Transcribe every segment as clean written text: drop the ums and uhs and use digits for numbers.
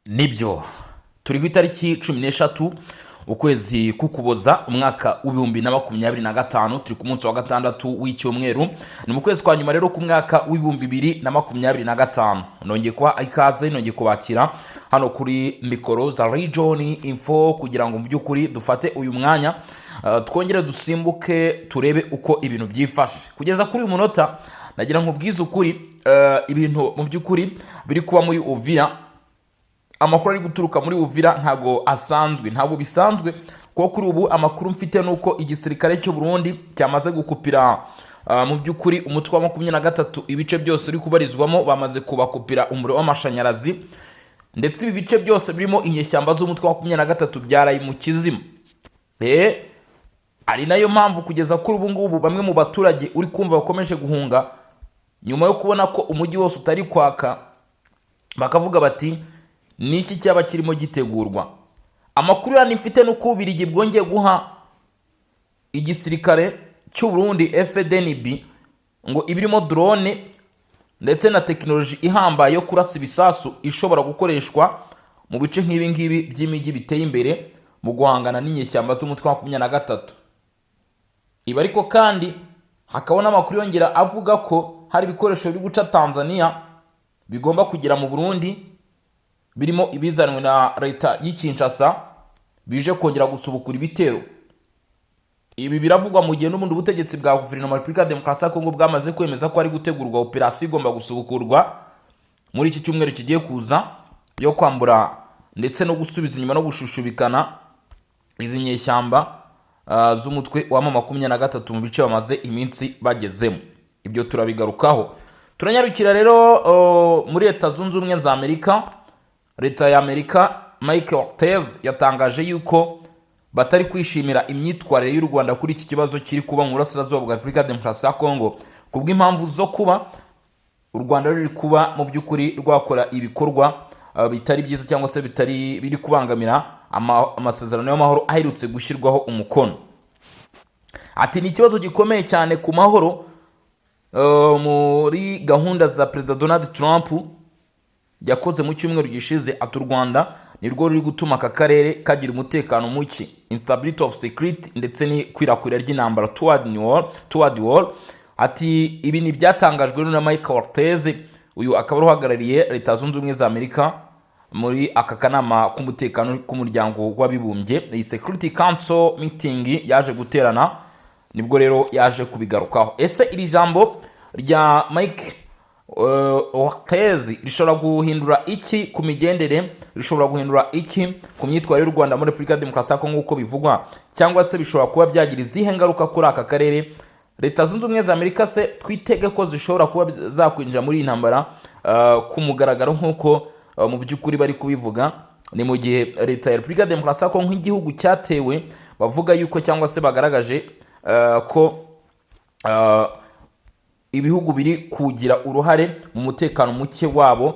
nibyo turi ku itariki 13 ukwezi k'Ukuboza umwaka w'ibihumbi na 2025. Turi ku munsi wa gatandatu w'icyumweru, ni mu kwezi kwa nyuma rero ku mwaka w'ibihumbi 2025. nongeye kuba ikaze, nongeye kubakira hano kuri mikoro za Region Info kugira ngo mu by'ukuri dufate uyu mwanya twongere dusimbuke turebe uko ibintu byifashe kugeza kuri uyu munota. nagira nkubwize ukuri ibintu mu by'ukuri biri kuba muri Uvira. Amakuru ari guturuka muri Uvira ntago asanzwe, ntago bisanzwe kuko kuri ubu amakuru mfite nuko igisirikare cyo Burundi cyamaze gukupira mu by'ukuri umutwe wa 23 ibice byose uri kubarizwamo, bamaze kubakupira umuriro w'amashanyarazi, ndetse ibi bice byose birimo inyeshyamba z'umutwe wa 23 byaraye mu kizima. Ari nayo mpamvu kugeza kuri ubu ngubu bamwe mu baturage uri kumva bakomeje guhunga nyuma yo kubona ko umujyi wose utari kwaka, bakavuga bati niki cyaba kirimo gitegurwa. Amakuru yani mfite nuko Ubirigi bwongeye guha igisirikare cy'u Burundi FDNB ngo ibirimo drone ndetse na technology ihambaye yo kurasa ibisasu ishobora gukoreshwa mu bice nk'ibi ngibi by'imijyi biteye imbere mu guhangana n'inyeshyamba z'umutwe wa 23. Ibi ariko kandi hakabona amakuru yongera avuga ko hari ibikoresho biri guca Tanzania bigomba kugera mu Burundi, birimo ibizanwe na leta y'Kinshasa bije kongera gusubukura ibitero. Ibi biravugwa mu gihe n'ubundi ubutegetsi bwa guverinoma ya Repubulika ya Demokarasi ya Kongo bwamaze kwemeza ko ari gutegurwa operasiyo igomba gusubukurwa muri iki cyumweru kigiye kuza yo kwambura ndetse no gusubiza inyuma no gushushubikana izi nyeshyamba z'umutwe wa 23 mu bice bamaze iminsi bagezemo. Ibyo turabigarukaho. Turanyarukira rero muri Leta Zunze Ubumwe za Amerika. Leta ya Amerika Mike Ortez yatangaje yuko batari kwishimira imyitwarire y'u Rwanda kuri iki kibazo kiri kuba mu burasirazuba bwa Repubulika ya Demokarasi ya Kongo, kubw'impamvu zo kuba u Rwanda ruri kuba mu by'ukuri rwakora ibikorwa bitari byiza cyangwa se biri kubangamira amasezerano y'amahoro aherutse gushyirwaho umukono. Ati ni ikibazo gikomeye cyane ku mahoro muri gahunda za Perezida Donald Trump yakoze mu cyumweru gishize. Ati u Rwanda nirwo ruri gutuma aka karere kagira umutekano muke, instability of security ndetse n'ikwirakwira ry'intambara toward war. Ati ibi ni byatangajwe na Mike Ortez, uyu akaba uhagarariye Leta Zunze Ubumwe za Amerika muri aka kanama k'umutekano k'umuryango w'abibumbye, iyi Security Council meeting yaje guterana, nibwo rero yaje kubigarukaho. Ese iri jambo rya Mike Ortez rishobora guhindura iki ku migendere, rishobora guhindura iki ku myitwarire y'u Rwanda muri Repubulika ya Demokarasi ya Kongo uko bivugwa, cyangwa se bishobora kuba byagira izihe ngaruka kuri aka karere? Leta Zunze Ubumwe za Amerika se twitege ko zishobora kuba zakwinjira muri iyi ntambara ku mugaragaro nk'uko mu by'ukuri bari kubivuga? Ni mu gihe Leta ya Repubulika ya Demokarasi ya Kongo nk'igihugu cyatewe bavuga yuko cyangwa se bagaragaje ko ibihugu biri kugira uruhare mu mutekano muke wabo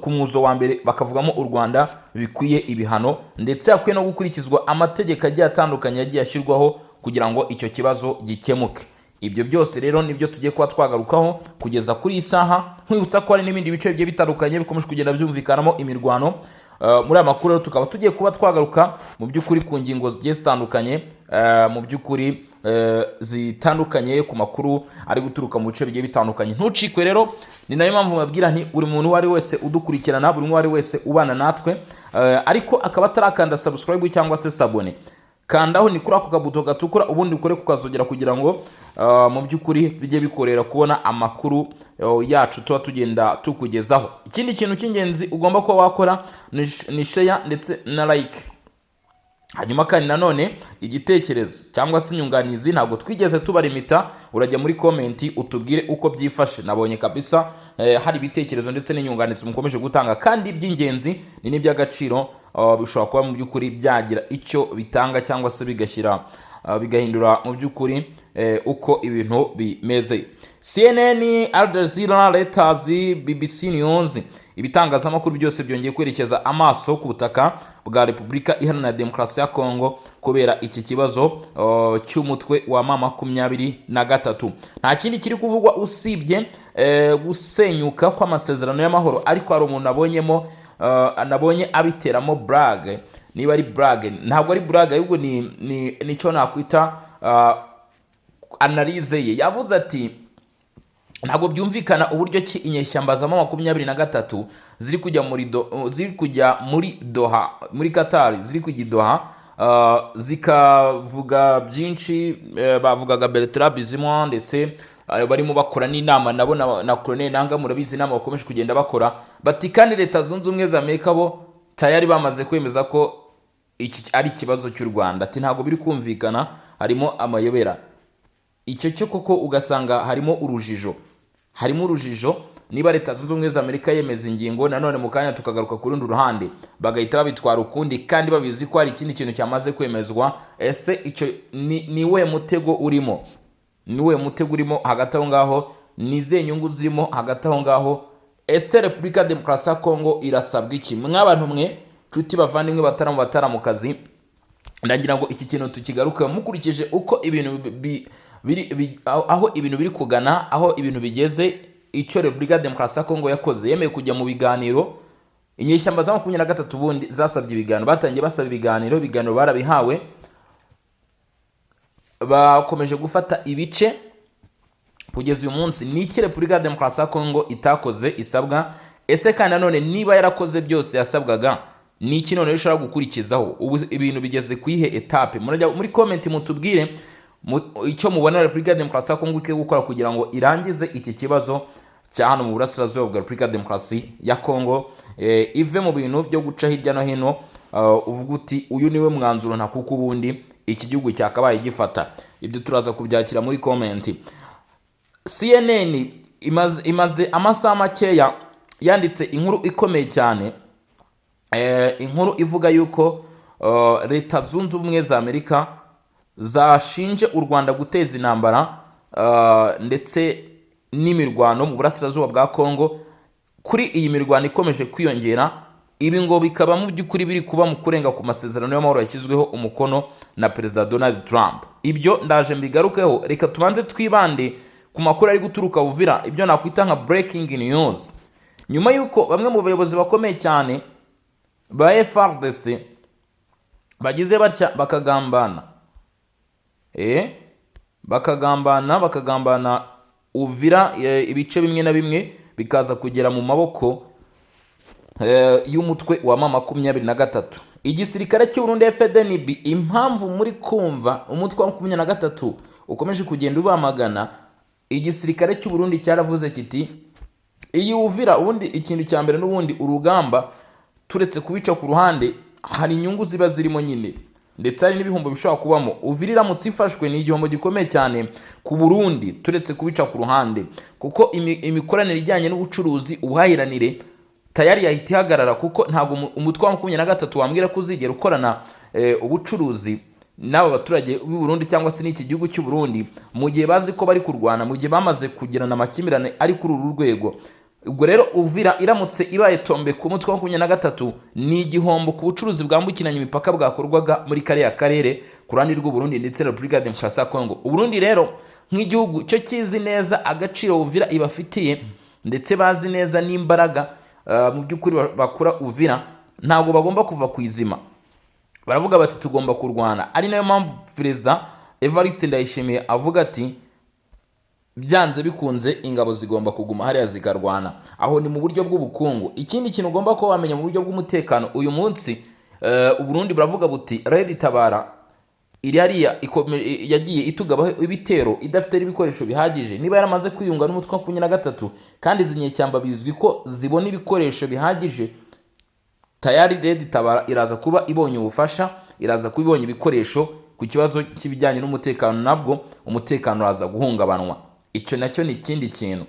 ku muzo wa mbere, bakavugamo u Rwanda bikwiye ibihano ndetse hakwiye no gukurikizwa amategeko agiye atandukanye yagiye ashyirwaho kugira ngo icyo kibazo gikemuke. Ibyo byose rero nibyo tugiye kuba twagarukaho kugeza kuri iyi saha, nkwibutsa ko hari n'ibindi bice bigiye bitandukanye bikomeje kugenda byumvikanamo imirwano. Muri aya makuru rero tukaba tugiye kuba twagaruka mu by'ukuri ku ngingo zigiye zitandukanye, mu by'ukuri zitandukanye ku makuru ari guturuka mu bice bigiye bitandukanye. Ntucikwe rero, ni nayo mpamvu mabwira nti buri muntu wari wese udukurikirana, buri muntu wari wese ubana natwe ariko akaba atarakanda subscribe cyangwa se sabone, kandaho ni kuri ako kabuto gatukura ubundi ukore kukazogera kugira ngo mu by'ukuri bijye bikorera kubona amakuru yacu tuba tugenda tukugezaho. Ikindi kintu cy'ingenzi ugomba kuba wakora ni share ndetse na like. Hanyuma kandi nanone igitekerezo cyangwa se inyunganizi ntabwo twigeze tubarimita, urajya muri comment utubwire uko byifashe. Nabonye kabisa hari ibitekerezo ndetse n'inyunganizi mukomeje gutanga kandi by'ingenzi ni n'iby'agaciro, bishobora kuba mu by'ukuri byagira icyo bitanga cyangwa se bigashyira bigahindura mu by'ukuri uko ibintu bimeze. CNN, Al Jazeera, Reuters, BBC News, ibitangazamakuru byose byongeye kwerekeza amaso ku butaka bwa Repubulika Iharanira Demokarasi ya Kongo kubera iki kibazo cy'umutwe wa M23. Nta kindi kiri kuvugwa usibye gusenyuka kw'amasezerano y'amahoro, ariko hari umuntu nabonye abiteramo brag. Niba ari brag, ntabwo ari brag, ahubwo ni cyo nakwita analyse ye. Yavuze ati ntabwo byumvikana uburyo ki inyeshyamba za M23 ziri kujya muri Doha, muri Qatar, ziri kujya Doha, zikavuga byinshi. Bavugaga Bertrand Bisimwa, ndetse barimo bakora n'inama nabo na Colonel Nanga, murabizi inama bakomeje kugenda bakora. Bati kandi Leta Zunze Ubumwe za Amerika bo tayari bamaze kwemeza ko iki ari ikibazo cy'u Rwanda. Ati ntabwo biri kumvikana, harimo amayobera. Icyo cyo koko ugasanga harimo urujijo. Niba Leta Zunze Ubumwe za Amerika yemeza ingingo, nanone mu kanya tukagaruka ku rundi ruhande bagahita babitwara ukundi, kandi babizi ko hari ikindi kintu cyamaze kwemezwa. Ese icyo ni we mutego urimo? Hagati aho ngaho nize nyungu zirimo hagati aho ngaho? Ese Repubulika Demokarasi ya Kongo irasabwa iki? Mw'abantu mwe nshuti bavandimwe bataramukazi, ndagira ngo iki kintu tukigaruke mukurikije uko ibintu aho ibintu biri kugana, aho ibintu bigeze. Icyo Repubulika Demokarasi ya Kongo yakoze, yemeye kujya mu biganiro. Inyeshyamba za 23 ubundi zasabye ibiganiro, batangiye basaba ibiganiro barabihawe, bakomeje gufata ibice kugeza uyu munsi. Ni iki Repubulika Demokarasi ya Kongo itakoze isabwa? Ese kandi nanone niba yarakoze byose yasabwaga, ni iki none bishobora gukurikizaho? Ubu ibintu bigeze kuyihe etape? Muri comment mutubwire icyo mubona Repubulika Demokarasi ya Kongo ikwiye gukora kugira ngo irangize iki kibazo cya hano mu burasirazuba bwa Repubulika Demokarasi ya Kongo, ive mu bintu byo guca hirya no hino, uvuga uti uyu niwe mwanzuro nta kuko ubundi iki gihugu cyakabaye gifata. Ibyo turaza kubyakira muri comment. CNN imaze amasaha makeya yanditse inkuru ikomeye cyane, inkuru ivuga yuko Leta Zunze Ubumwe za Amerika zashinje u Rwanda guteza intambara ndetse n'imirwano mu burasirazuba bwa Kongo. Kuri iyi mirwano ikomeje kwiyongera, ibi ngo bikaba mu by'ukuri biri kuba mu kurenga ku masezerano y'amahoro yashyizweho umukono na Perezida Donald Trump. Ibyo ndaje mbigarukeho. Reka tubanze twibande ku makuru ari guturuka Uvira, ibyo nakwita nka breaking news. Nyuma yuko bamwe mu bayobozi bakomeye cyane ba FARDC bagize batya bakagambana Uvira, ibice bimwe na bimwe bikaza kugera mu maboko y'umutwe wa M23. Igisirikare cy'u Burundi FDNB, impamvu muri kumva umutwe wa M23 ukomeje kugenda ubamagana, igisirikare cy'u Burundi cyaravuze kiti iyi Uvira ubundi ikintu cya mbere n'ubundi urugamba turetse kubica ku ruhande hari inyungu ziba zirimo nyine, ndetse hari n'ibihombo bishobora kubamo. Uvira iramutse ifashwe ni igihombo gikomeye cyane ku Burundi turetse kubica ku ruhande, kuko imikoranire ijyanye n'ubucuruzi, ubuhahiranire tayari yahita ihagarara, kuko ntabwo umutwe wa 23 wambwira ko uzigera ukorana ubucuruzi n'aba baturage b'u Burundi cyangwa se n'iki gihugu cy'u Burundi mu gihe bazi ko bari kurwana, mu gihe bamaze kugirana amakimbirane ari kuri uru rwego. Ubwo rero Uvira iramutse ibaye tombe ku mutwe wa 23 ni igihombo ku bucuruzi bwambukiranya imipaka bwakorwaga muri kariya karere ku ruhande rw'u Burundi ndetse na Repubulika Demokarasi ya Kongo. U Burundi rero nk'igihugu cyo kizi neza agaciro Uvira ibafitiye, ndetse bazi neza n'imbaraga mu by'ukuri bakura Uvira, ntabwo bagomba kuva ku izima. Baravuga bati tugomba kurwana. Ari nayo mpamvu Perezida Evariste Ndayishimiye avuga ati byanze bikunze ingabo zigomba kuguma hariya zikarwana. Aho ni mu buryo bw'ubukungu. Ikindi kintu ugomba ko wamenya mu buryo bw'umutekano, uyu munsi u Burundi baravuga buti Red Tabara iri hariya yagiye itugabaho ibitero idafite ibikoresho bihagije. Niba yaramaze kwiyunga n'umutwe wa 23 kandi zinyeshyamba bizwi ko zibona ibikoresho bihagije, tayari Red Tabara iraza kuba ibonye ubufasha, iraza kuba ibonye ibikoresho. Ku kibazo cy'ibijyanye n'umutekano nabwo umutekano uraza guhungabanwa. Icyo nacyo ni ikindi kintu,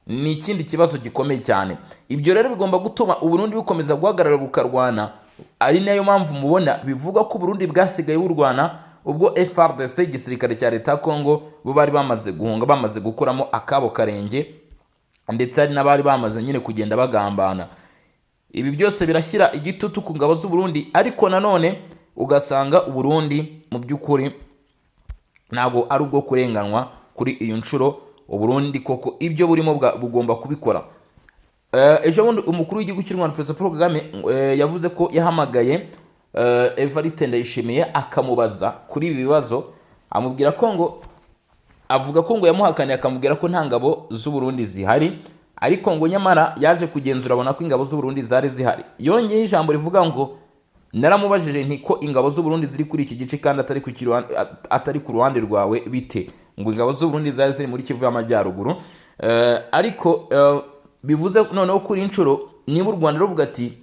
ni ikindi kibazo gikomeye cyane. Ibyo rero bigomba gutuma u Burundi bukomeza guhagarara bukarwana ari nayo mpamvu mubona bivuga ko Burundi bwasigaye burwana ubwo FARDC igisirikare cya leta ya Congo bo bari bamaze guhunga, bamaze gukuramo akabo karenge, ndetse hari n'abari bamaze nyine kugenda bagambana. Ibi byose birashyira igitutu ku ngabo z'u Burundi, ariko nanone ugasanga u Burundi mu by'ukuri ntabwo ari ubwo kurenganwa kuri iyo nshuro. U Burundi koko ibyo burimo bugomba kubikora. Ejo bundi umukuru w'igihugu cy'u Rwanda Perezida Paul Kagame yavuze ko yahamagaye Evariste Ndayishimiye akamubaza kuri ibi bibazo, amubwira ko ngo avuga ko ngo yamuhakaniye, akamubwira ko nta ngabo z'u Burundi zihari, ariko ngo nyamara yaje kugenzura abona ko ingabo z'u Burundi zari zihari. Yongeye ijambo rivuga ngo naramubajije nti ko ingabo z'u Burundi ziri kuri iki gice kandi atari ku ruhande rwawe bite? Ngo ingabo z'u Burundi zari ziri muri Kivu y'Amajyaruguru. Ariko bivuze noneho kuri inshuro niba u Rwanda ruvuga ati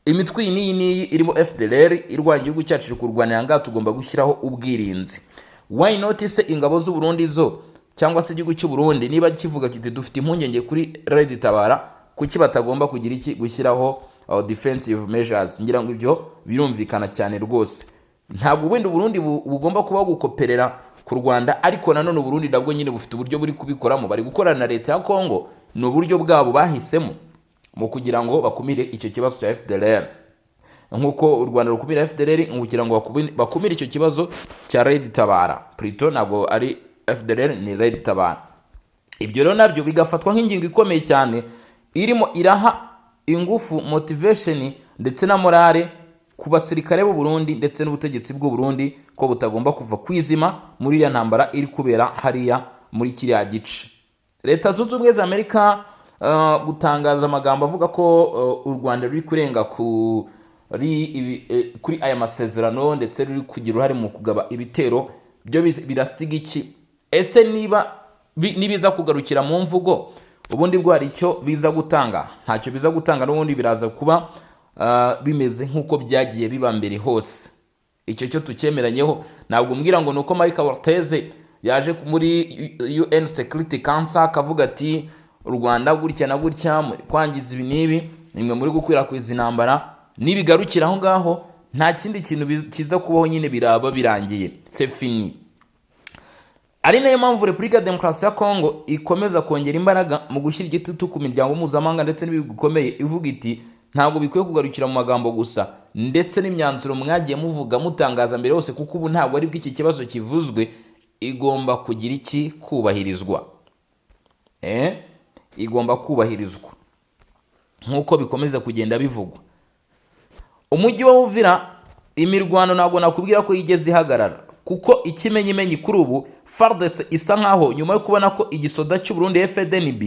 imitwe n'iyi irimo FDLR irwanya igihugu cyacu iri kurwanira ngaha, tugomba gushyiraho ubwirinzi. Why not se ingabo z'u Burundi zo cyangwa se igihugu cy'u Burundi niba kivuga kiti dufite impungenge kuri Red Tabara, kuki batagomba kugira iki gushyiraho defensive measures? Ngira ngo ibyo birumvikana cyane rwose. Ntabwo wenda u Burundi bugomba kuba gukoperera ku Rwanda, ariko nanone u Burundi nabwo nyine bufite uburyo buri kubikoramo, bari gukorana na leta ya Congo, ni uburyo bwabo bahisemo mu kugira ngo bakumire icyo kibazo cya FDLR, nkuko u Rwanda rukumira FDLR kugira ngo bakumire icyo kibazo cya Red Tabara. Plutôt ntabwo ari FDLR, ni Red Tabara. Ibyo rero nabyo bigafatwa nk'ingingo ikomeye cyane irimo iraha ingufu, motivation ndetse na morale ku basirikare b'u Burundi ndetse n'ubutegetsi bw'u Burundi ko butagomba kuva kwizima muri ya ntambara iri kubera hariya muri kiriya gice. Leta Zunze Ubumwe za Amerika gutangaza amagambo avuga ko u Rwanda ruri kurenga kuri aya masezerano ndetse ruri kugira uruhare mu kugaba ibitero, byo birasiga iki? Ese nibiza kugarukira mu mvugo, ubundi bwo hari icyo biza gutanga? Ntacyo biza gutanga, n'ubundi biraza kuba bimeze nk'uko byagiye biba mbere hose. Icyo cyo tucyemeranyeho. Ntabwo mbwira ngo nuko Mike Walteze yaje muri UN Security Council akavuga ati u Rwanda gutya na gutya kwangiza ibi n'ibi, nimwe muri gukwirakwiza intambara, nibigarukira aho ngaho nta kindi kintu kiza kubaho, nyine biraba birangiye, c'est fini. Ari nayo mpamvu Repubulika ya Demokarasi ya Congo ikomeza kongera imbaraga mu gushyira igitutu ku miryango mpuzamahanga ndetse n'ibihugu bikomeye, ivuga iti ntabwo bikwiye kugarukira mu magambo gusa, ndetse n'imyanzuro mwagiye muvuga mutangaza mbere hose, kuko ubu ntabwo ari bw'iki kibazo kivuzwe, igomba kugira iki? Kubahirizwa. Igomba kubahirizwa nk'uko bikomeza kugenda bivugwa. Umujyi wa Uvira imirwano ntabwo nakubwira ko yigeze ihagarara, kuko ikimenyimenyi kuri ubu FARDC isa nkaho nyuma yo kubona ko igisoda cy'u Burundi FDNB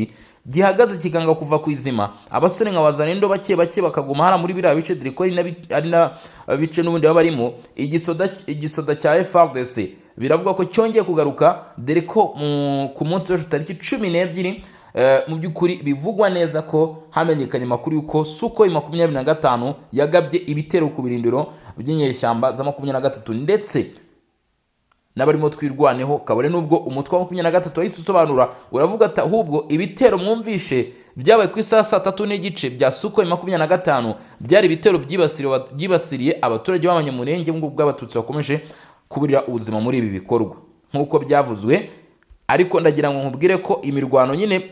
gihagaze kikanga kuva ku izima, abasore nka Wazalendo bake bakaguma hara muri biriya bice diriko ari na bice n'ubundi baba barimo. Igisoda cya FARDC biravuga ko cyongeye kugaruka, dore ko ku munsi w'ejo tariki 12 mu by'ukuri bivugwa neza ko hamenyekanye makuru yuko Sukhoi 25 yagabye ibitero ku birindiro by'inyeshyamba za 23 ndetse n'abarimo twirwaneho kabone. Nubwo umutwe wa 23 wahise usobanura, uravuga ati ahubwo ibitero mwumvishe byabaye ku isaha 3:30 bya Sukhoi 25 byari ibitero byibasiriye abaturage b'abanyamurenge bw'abatutsi bakomeje kuburira ubuzima muri ibi bikorwa nk'uko byavuzwe. Ariko ndagira ngo nkubwire ko imirwano nyine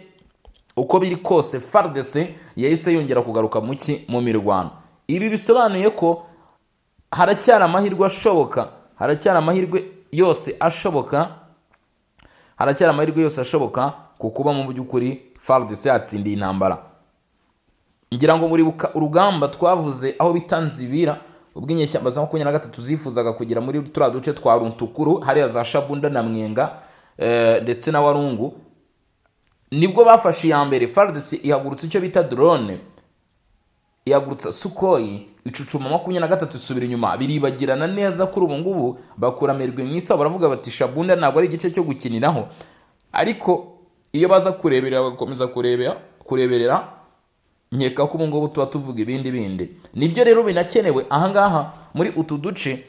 uko biri kose FARDC yahise yongera kugaruka mu mirwano. Ibi bisobanuye ko haracyari amahirwe ashoboka, haracyari amahirwe yose ashoboka kukuba mu by'ukuri FARDC yatsindiye intambara. Ngira ngo muribuka urugamba twavuze aho bitanzibira ubw'inyeshyamba za 23 zifuzaga kugera muri turiya duce twa Runtukuru, hariya za Shabunda na Mwenga ndetse na Warungu. Nibwo bafashe ya mbere, FARDC ihagurutse icyo bita drone, ihagurutsa Sukhoi icucuma 23 isubira inyuma, biribagirana neza kuri ubu ngubu bakura merwe mwisa, baravuga bati Shabunda ntabwo ari igice cyo gukiniraho. Ariko iyo baza kureberera bagakomeza kureberera, nkeka ko ubu ngubu tuba tuvuga ibindi. Nibyo rero binakenewe ahangaha muri utu duce.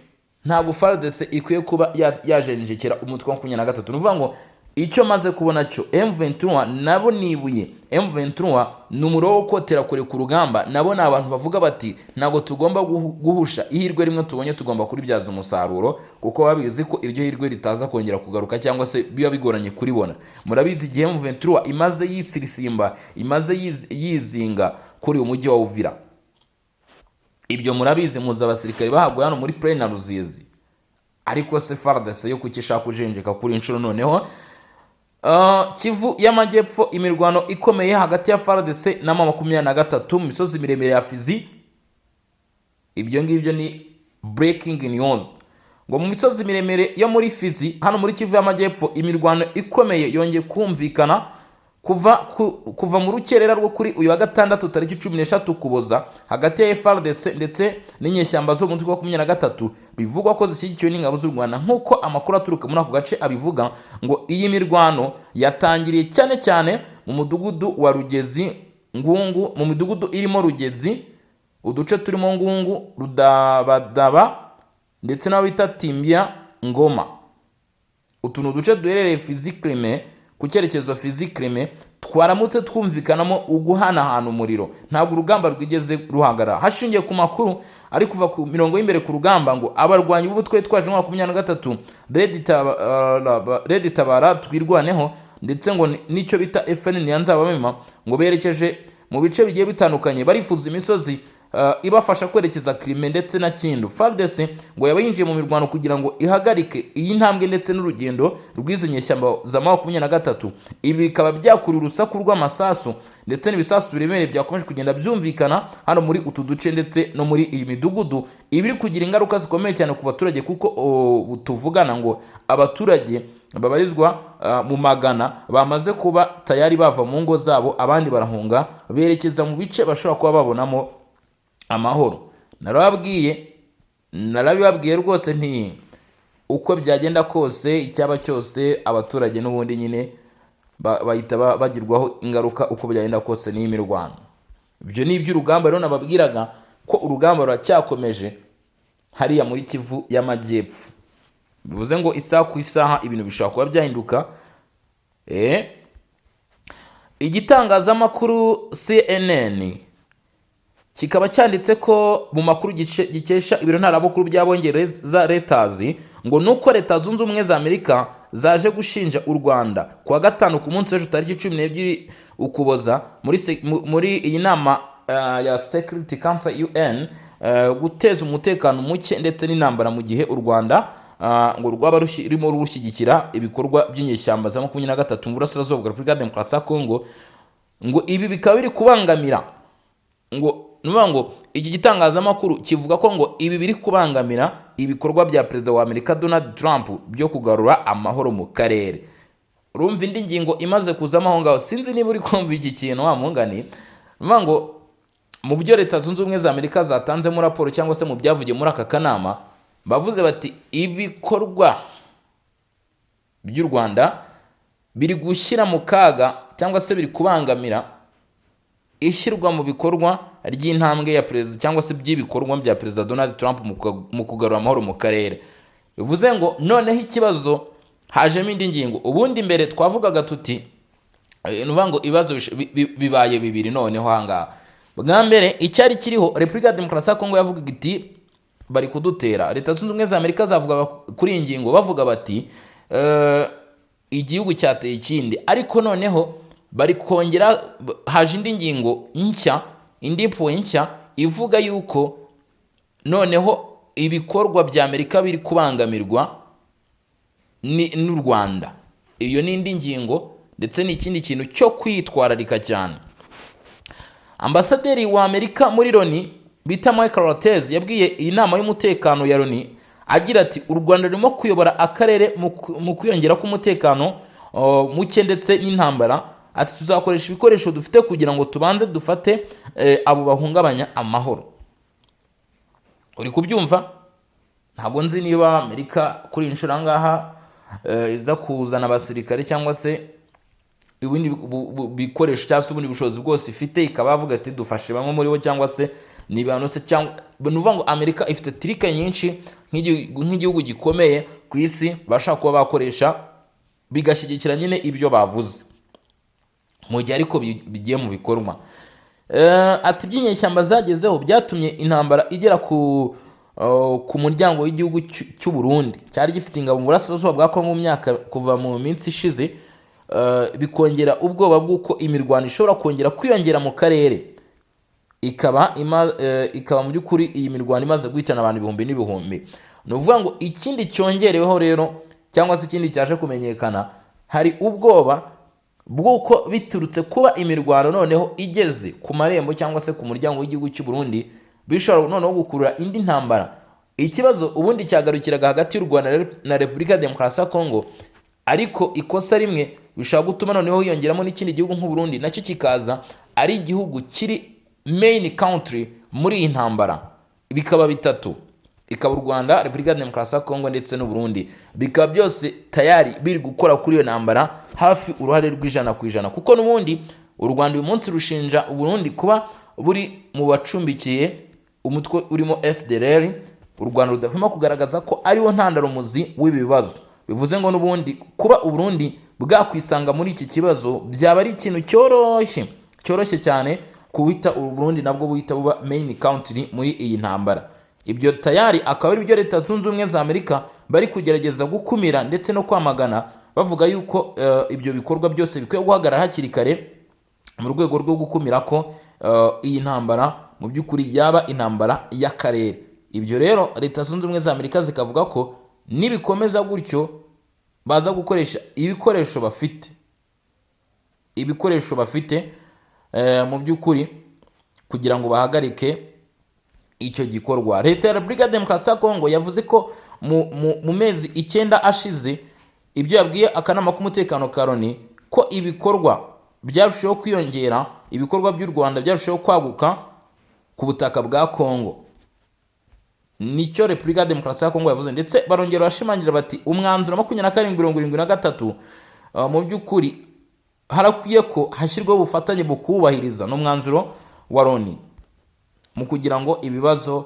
Ntabwo FARDC ikwiye kuba yajenjekera umutwe wa 23. Nuvuga ngo icyo maze kubona cyo M23 nabo nibuye. M23 ni umuro wo kotera kure ku rugamba, nabo ni abantu bavuga bati ntago tugomba guhusha ihirwe rimwe tubonye, tugomba kuribyaza umusaruro, kuko babizi ko iryo hirwe ritaza kongera kugaruka cyangwa se biba bigoranye kuribona. Murabizi igihe M23 imaze yisirisimba, imaze yizinga kuri uyu mujyi wa Uvira, ibyo murabizi, muza abasirikare bahabwa hano muri Plaine na Ruzizi, ariko se FARDC yo kukishaka kujenjeka kuri inshuro noneho Kivu y'Amajyepfo, imirwano ikomeye hagati ya FARDC na M23 mu misozi miremire ya Fizi. Ibyo ngibyo ni breaking news, ngo mu misozi miremire yo muri Fizi hano muri Kivu y'Amajyepfo imirwano ikomeye yongeye kumvikana kuva mu rukerera rwo kuri uyu wa gatandatu tariki 13 Ukuboza, hagati ya FARDC ndetse n'inyeshyamba zo mu mutwe wa 23 bivugwa ko zishyigikiwe n'ingabo z'u Rwanda. Nk'uko amakuru aturuka muri ako gace abivuga, ngo iyi mirwano yatangiriye cyane cyane mu mudugudu wa Rugezi Ngungu, mu midugudu irimo Rugezi, uduce turimo Ngungu, Rudabadaba ndetse n'aho bita Timbya Ngoma. Utu ni uduce duherereye Fizi Clement, ku cyerekezo Fizi Clement, twaramutse twumvikanamo uguhanahana umuriro, ntabwo urugamba rwigeze ruhagarara. Hashingiye ku makuru ari kuva ku mirongo y'imbere ku rugamba, ngo abarwanyi b'ubutwe twaje mu 23 Red Tabara twirwaneho ndetse ngo nicyo bita FN Nyanzabamema, ngo berekeje mu bice bigiye bitandukanye, barifuza imisozi ibafasha kwerekeza Clement ndetse na Kindu. FARDC ngo yaba yinjiye mu mirwano kugira ngo ihagarike iyi ntambwe ndetse n'urugendo rw'izi nyeshyamba za 23. Ibi bikaba byakura urusaku rw'amasasu ndetse n'ibisasu biremereye byakomeje kugenda byumvikana hano muri utu duce ndetse no muri iyi midugudu, ibiri kugira ingaruka zikomeye cyane ku baturage, kuko tuvugana ngo abaturage babarizwa mu magana bamaze kuba tayari bava mu ngo zabo, abandi barahunga berekeza mu bice bashobora kuba babonamo amahoro. Narabibabwiye rwose nti uko byagenda kose, icyaba cyose, abaturage n'ubundi nyine bahita bagirwaho ingaruka uko byagenda kose n'iyi mirwano. Ibyo ni iby'urugamba rero nababwiraga ko urugamba ruracyakomeje hariya muri Kivu y'Amajyepfo. Bivuze ngo isaha ku isaha ibintu bishobora kuba byahinduka. Igitangazamakuru CNN kikaba cyanditse ko mu makuru gikesha ibiro ntaramakuru by'Abongereza Reuters, ngo nuko Leta Zunze Ubumwe za Amerika zaje gushinja u Rwanda kuwa gatanu ku munsi w'ejo tariki 12 Ukuboza muri iyi nama ya Security Council UN, guteza umutekano muke ndetse n'intambara mu gihe u Rwanda ngo rwaba rurimo rushyigikira ibikorwa by'inyeshyamba za 23 mu burasirazuba bwa Repubulika ya Demokarasi ya Kongo. Ngo ibi bikaba biri kubangamira, ngo iki gitangazamakuru kivuga ko ngo ibi biri kubangamira ibikorwa bya Perezida wa Amerika Donald Trump byo kugarura amahoro mu karere. Urumva indi ngingo imaze kuzamo aho ngaho, sinzi niba uri kumva iki kintu wa mungani. Ngo mu byo Leta Zunze Ubumwe za Amerika zatanzemo raporo cyangwa se mu byavugiye muri aka kanama, bavuze bati ibikorwa by'u Rwanda biri gushyira mu kaga cyangwa se biri kubangamira ishyirwa mu bikorwa ry'intambwe ya perezida cyangwa se by'ibikorwa bya Perezida Donald Trump mu kugarura amahoro mu karere. Bivuze ngo noneho ikibazo hajemo indi ngingo. Ubundi mbere twavugaga tuti nuvuga ngo ibibazo bibaye bibiri noneho hanga. Bwa mbere icyari kiriho, Repubulika ya Demokarasi ya Kongo yavugaga iti bari kudutera. Leta Zunze Ubumwe za Amerika zavugaga kuri iyi ngingo bavuga bati igihugu cyateye ikindi, ariko noneho bari kongera, haje indi ngingo nshya, indi point nshya ivuga yuko noneho ibikorwa bya Amerika biri kubangamirwa n'u Rwanda. Iyo ni indi ngingo ndetse n'ikindi kintu cyo kwitwararika cyane. Ambasaderi wa Amerika muri Loni bita Michael Ortez yabwiye iyi nama y'umutekano ya Loni agira ati u Rwanda rurimo kuyobora akarere mu kwiyongera k'umutekano muke ndetse n'intambara. Ati tuzakoresha ibikoresho dufite kugira ngo tubanze dufate abo bahungabanya amahoro. Uri kubyumva? Ntabwo nzi niba Amerika kuri inshuro ngaha iza kuzana abasirikare cyangwa se ibindi bikoresho cyangwa se ubundi bushobozi bwose ifite ikaba yavuga ati dufashe bamwe muri bo, cyangwa se nibano se, cyangwa nuvuga ngo Amerika ifite trika nyinshi nk'igihugu gikomeye ku isi bashaka kuba bakoresha bigashyigikira nyine ibyo bavuze mu gihe ariko bigiye mu bikorwa. Ati iby'inyeshyamba zagezeho byatumye intambara igera ku muryango w'igihugu cy'u Burundi cyari gifite ingabo mu burasirazuba bwa Kongo mu myaka kuva mu minsi ishize, bikongera ubwoba bw'uko imirwano ishobora kongera kwiyongera mu karere, ikaba mu by'ukuri iyi mirwano imaze guhitana abantu ibihumbi n'ibihumbi. Ni ukuvuga ngo ikindi cyongereweho rero cyangwa se ikindi cyaje kumenyekana, hari ubwoba bw'uko biturutse kuba imirwano noneho igeze ku marembo cyangwa se ku muryango w'igihugu cy'u Burundi, bishobora noneho gukurura indi ntambara. Ikibazo ubundi cyagarukiraga hagati y'u Rwanda na Repubulika ya Demokarasi ya Kongo, ariko ikosa rimwe bishobora gutuma noneho hiyongeramo n'ikindi gihugu nk'u Burundi, nacyo kikaza ari igihugu kiri main country muri iyi ntambara, bikaba bitatu, ikaba u Rwanda, Repubulika ya Demokarasi ya Kongo ndetse n'u Burundi, bikaba byose tayari biri gukora kuri iyo ntambara hafi uruhare rw'100%, kuko n'ubundi u Rwanda uyu munsi rushinja u Burundi kuba buri mu bacumbikiye umutwe urimo FDLR. U Rwanda rudahwema kugaragaza ko ariwo ntandaramuzi w'ibi bibazo. Bivuze ngo n'ubundi kuba u Burundi bwakwisanga muri iki kibazo byaba ari ikintu cyoroshye cyane kuhita u Burundi nabwo buhita buba main country muri iyi ntambara. Ibyo tayari akaba ari byo Leta Zunze Ubumwe za Amerika bari kugerageza gukumira ndetse no kwamagana, bavuga yuko ibyo bikorwa byose bikwiye guhagarara hakiri kare mu rwego rwo gukumira ko iyi ntambara mu by'ukuri yaba intambara y'akarere. Ibyo rero Leta Zunze Ubumwe za Amerika zikavuga ko nibikomeza gutyo baza gukoresha ibikoresho bafite mu by'ukuri kugira ngo bahagarike icyo gikorwa. Leta ya Repubulika ya Demokarasi ya Kongo yavuze ko mu mezi 9 ashize ibyo yabwiye akanama k'umutekano ka Loni ko ibikorwa byarushaho kwiyongera, ibikorwa by'u Rwanda byarushaho kwaguka ku butaka bwa Kongo. Nicyo Repubulika ya Demokarasi ya Kongo yavuze, ndetse barongera bashimangira bati umwanzuro 2773 mu by'ukuri harakwiye ko hashyirwaho ubufatanye mu kubahiriza n'umwanzuro wa Loni mu kugira ngo ibibazo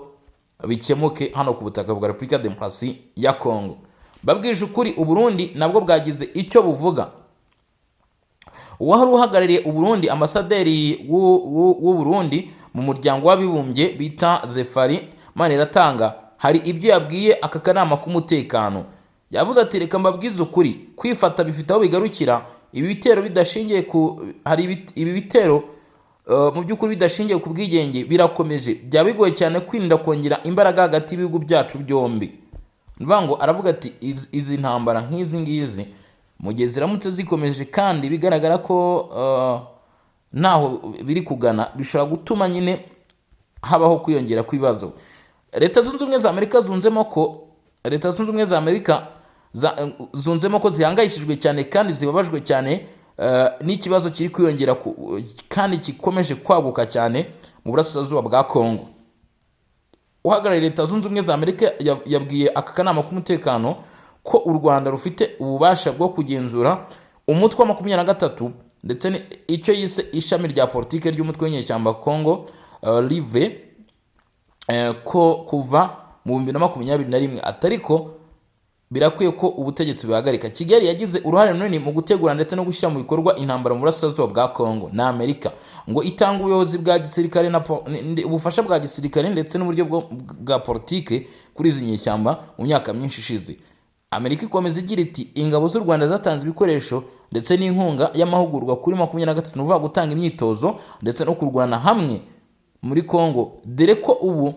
bikemuke hano ku butaka bwa Repubulika ya Demokarasi ya Kongo. Babwije ukuri u Burundi nabwo bwagize icyo buvuga. Uwari uhagarariye u Burundi, ambasaderi w'u Burundi mu muryango w'abibumbye bita Zefari Maniratanga, hari ibyo yabwiye aka kanama k'umutekano. Yavuze ati reka mbabwize ukuri, kwifata bifite aho bigarukira. Ibi bitero bidashingiye ibi bitero mu by'ukuri bidashingiye ku bwigenge birakomeje, byaba bigoye cyane kwirinda kongera imbaraga hagati y'ibihugu byacu byombi. Nivuga ngo aravuga ati izi ntambara nk'izi ngizi mu gihe ziramutse zikomeje kandi bigaragara ko naho biri kugana, bishobora gutuma nyine habaho kwiyongera kw'ibibazo. Leta Zunze Ubumwe za Amerika zunzemo ko zihangayishijwe cyane kandi zibabajwe cyane n'ikibazo kiri kwiyongera kandi gikomeje kwaguka cyane mu burasirazuba bwa Kongo. Uhagarariye Leta Zunze Ubumwe za Amerika yabwiye aka kanama k'umutekano ko u Rwanda rufite ububasha bwo kugenzura umutwe wa 23 ndetse icyo yise ishami rya politike ry'umutwe w'inyeshyamba Kongo Livre ko kuva mu 2021 atariko birakwiye ko ubutegetsi buhagarika. Kigali yagize uruhare runini mu gutegura ndetse no gushyira mu bikorwa intambara mu burasirazuba bwa Kongo na Amerika, ngo itanga ubuyobozi bwa gisirikare ubufasha bwa gisirikare ndetse n'uburyo bwa politike kuri izi nyeshyamba mu myaka myinshi ishize. Amerika ikomeza igira iti ingabo z'u Rwanda zatanze ibikoresho ndetse n'inkunga y'amahugurwa kuri 23 n'uvuga gutanga imyitozo ndetse no kurwana hamwe muri Kongo, dore ko ubu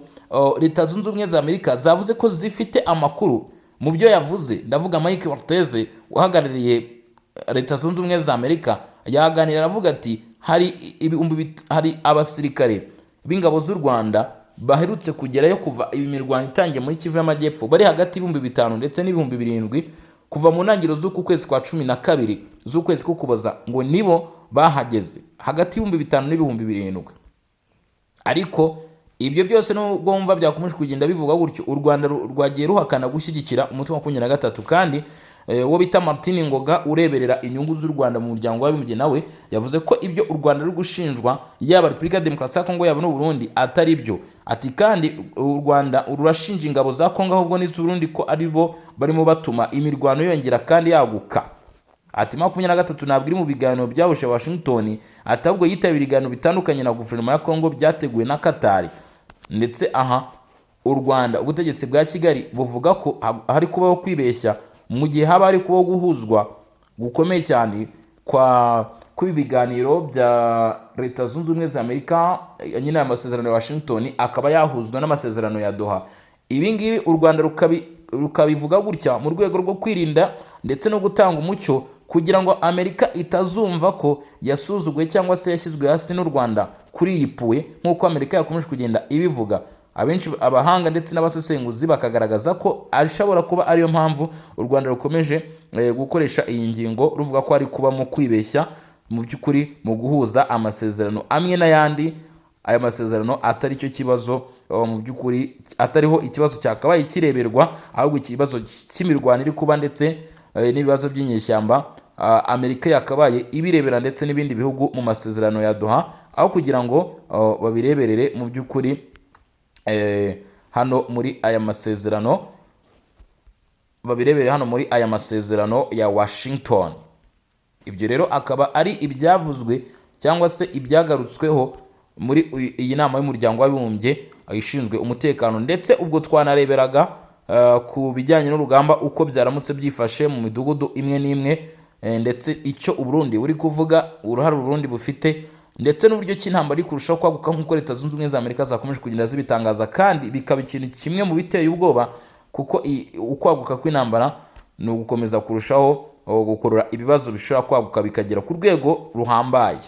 Leta Zunze Ubumwe za Amerika zavuze ko zifite amakuru mu byo yavuze. Ndavuga Mike Orteze uhagarariye Leta Zunze Ubumwe za Amerika yaganira, aravuga ati hari abasirikare b'ingabo z'u Rwanda baherutse kugerayo kuva imirwano itangiye muri Kivu y'Amajyepfo, bari hagati y'5,000 ndetse n'7,000 kuva mu ntangiriro z'uku kwezi kwa 12 z'ukwezi ko Kuboza, ngo nibo bahageze hagati y'5,000 n'7,000. Ariko ibyo byose nubwo wumva byakomeje kugenda bivuga gutyo, u Rwanda rwagiye ruhakana gushyigikira umutwe wa 23 kandi wo bita Martin Ngoga ureberera inyungu z'u Rwanda mu muryango w'abibumbye nawe yavuze ko ibyo u Rwanda ruri gushinjwa yaba Repubulika ya Demokarasi ya Kongo yaba n'u Burundi atari byo. Ati kandi u Rwanda rurashinja ingabo za Kongo ahubwo n'iz'u Burundi ko ari bo barimo batuma imirwano yongera kandi yaguka. ati 23 ntabwo iri mu biganiro byahuje Washington, ati ahubwo yitabiriye ibiganiro bitandukanye na guverinoma ya Kongo byateguwe na Qatar. Ndetse aha u Rwanda, ubutegetsi bwa Kigali buvuga ko hari kubaho kwibeshya mu gihe haba hari kubaho guhuzwa gukomeye cyane kuri biganiro bya Leta Zunze Ubumwe za Amerika, nyine amasezerano ya Washington akaba yahuzwa n'amasezerano ya Doha. Ibi ngibi u Rwanda rukabivuga gutya mu rwego rwo kwirinda ndetse no gutanga umucyo kugira ngo Amerika itazumva ko yasuzuguye cyangwa se yashyizwe hasi n'u Rwanda kuri iyi puwe, nk'uko Amerika yakomeje kugenda ibivuga. Abenshi abahanga ndetse n'abasesenguzi bakagaragaza ko ashobora kuba ariyo mpamvu u Rwanda rukomeje gukoresha iyi ngingo, ruvuga ko ari kuba mu kwibeshya mu by'ukuri mu guhuza amasezerano amwe n'ayandi. Aya masezerano atari cyo kibazo mu by'ukuri, atariho ikibazo cyakabaye kireberwa, ahubwo ikibazo cy'imirwano iri kuba ndetse n'ibibazo by'inyeshyamba Amerika yakabaye ibirebera ndetse n'ibindi bihugu mu masezerano ya Doha, aho kugira ngo babireberere mu by'ukuri hano muri aya masezerano, babirebere hano muri aya masezerano ya Washington. Ibyo rero akaba ari ibyavuzwe cyangwa se ibyagarutsweho muri iyi nama y'umuryango w'abibumbye ishinzwe umutekano, ndetse ubwo twanareberaga ku bijyanye n'urugamba uko byaramutse byifashe mu midugudu imwe n'imwe, ndetse icyo Uburundi buri kuvuga, uruhare Uburundi bufite, ndetse n'uburyo cy'intambara iri kurushaho kwaguka nk'uko Leta Zunze Ubumwe za Amerika zakomeje kugenda zibitangaza, kandi bikaba ikintu kimwe mu biteye ubwoba, kuko ukwaguka kw'intambara ni ugukomeza kurushaho gukurura ibibazo bishobora kwaguka bikagera ku rwego ruhambaye.